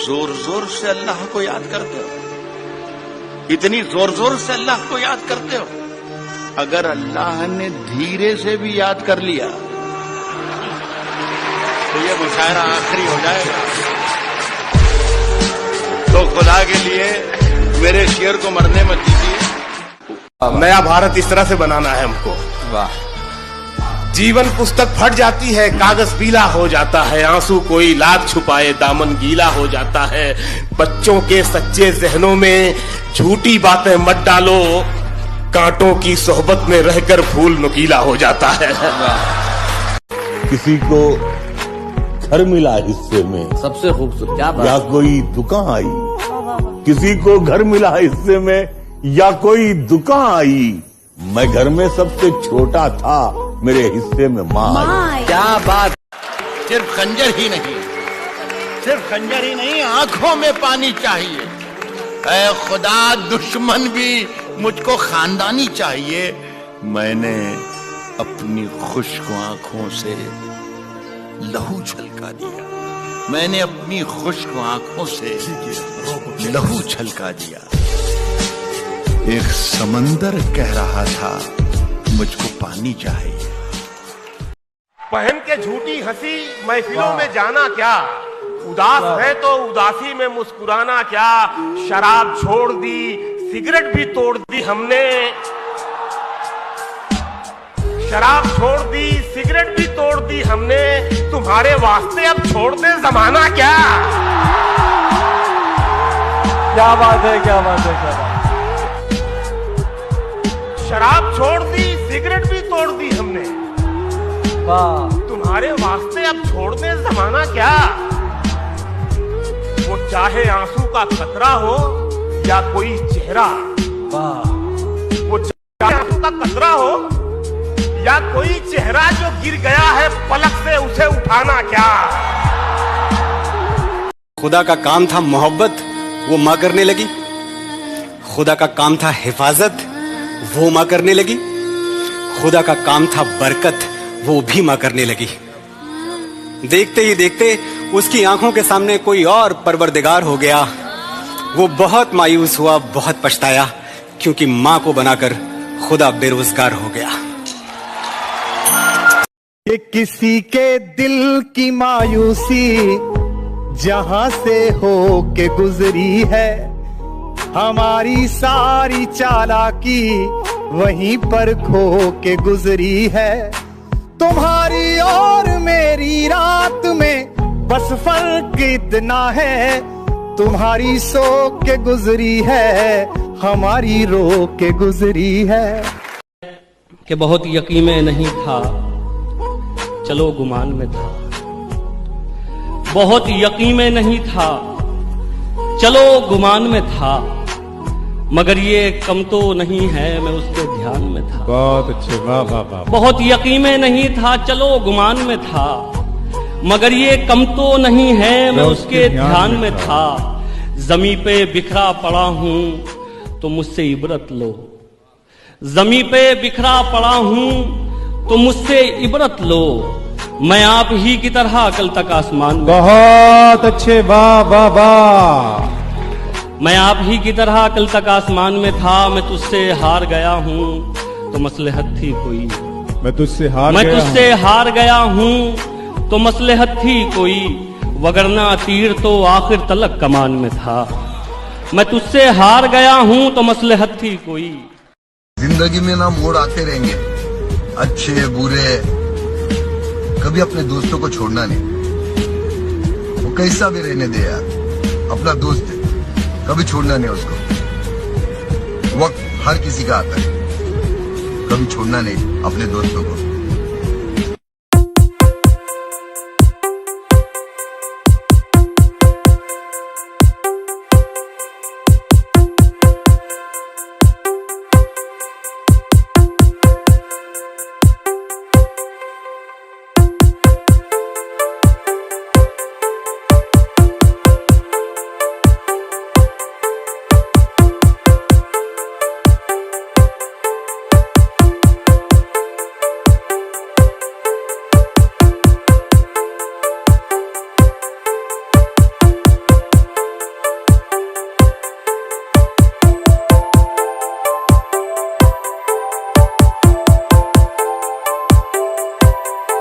जोर जोर से अल्लाह को याद करते हो? इतनी जोर जोर से अल्लाह को याद करते हो? अगर अल्लाह ने धीरे से भी याद कर लिया तो ये मुशायरा आखिरी हो जाएगा। तो खुदा के लिए मेरे शेर को मरने मत दीजिए। नया भारत इस तरह से बनाना है हमको। वाह। जीवन पुस्तक फट जाती है, कागज पीला हो जाता है, आंसू कोई लाख छुपाए दामन गीला हो जाता है। बच्चों के सच्चे जहनों में झूठी बातें मत डालो, कांटों की सोहबत में रहकर फूल नुकीला हो जाता है। किसी को घर मिला हिस्से में, सबसे खूबसूरत क्या बात। या कोई दुकान आई, किसी को घर मिला हिस्से में या कोई दुकान आई, मैं घर में सबसे छोटा था, मेरे हिस्से में माँ आई। क्या बात। सिर्फ खंजर ही नहीं, सिर्फ खंजर ही नहीं, आंखों में पानी चाहिए। ऐ खुदा, दुश्मन भी मुझको खानदानी चाहिए। मैंने अपनी खुश्क आंखों से लहू छलका दिया, मैंने अपनी खुश्क आंखों से लहू छलका दिया। एक समंदर कह रहा था मुझको पानी चाहिए। पहन के झूठी हंसी महफिलों में जाना क्या, उदास है तो उदासी में मुस्कुराना क्या। शराब छोड़ दी, सिगरेट भी तोड़ दी हमने, शराब छोड़ दी, सिगरेट भी तोड़ दी हमने, तुम्हारे वास्ते अब छोड़ दे जमाना क्या। क्या बात है, क्या बात है, क्या बात। शराब छोड़ दी, सिगरेट भी तोड़ दी हमने, वाह। तुम्हारे वास्ते अब छोड़ दे जमाना क्या। वो चाहे आंसू का कतरा हो या कोई चेहरा, वाह। वो चाहे आंसू का कतरा हो या कोई चेहरा जो गिर गया है पलक से, उसे उठाना क्या। खुदा का काम था मोहब्बत, वो माँ करने लगी। खुदा का काम था हिफाजत, वो माँ करने लगी। खुदा का काम था बरकत, वो भी माँ करने लगी। देखते ही देखते उसकी आंखों के सामने कोई और परवरदिगार हो गया। वो बहुत मायूस हुआ, बहुत पछताया, क्योंकि माँ को बनाकर खुदा बेरोजगार हो गया। ये किसी के दिल की मायूसी जहां से हो के गुजरी है, हमारी सारी चालाकी वहीं पर खो के गुजरी है। तुम्हारी और मेरी रात में बस फर्क इतना है, तुम्हारी सो के गुजरी है, हमारी रो के गुजरी है। कि बहुत यकीन में नहीं था, चलो गुमान में था। बहुत यकीन में नहीं था, चलो गुमान में था, मगर ये कम तो नहीं है, मैं उसके ध्यान में था। बहुत अच्छे, वाह वाह वाह। बहुत यकीन में नहीं था, चलो गुमान में था, मगर ये कम तो नहीं है, मैं उसके ध्यान में था। जमी पे बिखरा पड़ा हूं तो मुझसे इबरत लो, जमी पे बिखरा पड़ा हूं तो मुझसे इबरत लो। मैं आप ही की तरह कल तक आसमान में, बहुत अच्छे, वाह वाह वाह। मैं आप ही की तरह कल तक आसमान में था। मैं तुझसे हार गया हूं तो मसलहत थी कोई, मैं तुझसे हार गया हूं तो मसलहत थी कोई, वगरना तीर तो आखिर तलक कमान में था। मैं तुझसे हार गया हूं तो मसलहत थी कोई। जिंदगी में ना मोड़ आते रहेंगे, अच्छे बुरे, कभी अपने दोस्तों को छोड़ना नहीं। वो कैसा भी रहने दे यार, अपना दोस्त है, कभी छोड़ना नहीं उसको। वक्त हर किसी का आता है, कभी छोड़ना नहीं अपने दोस्तों को।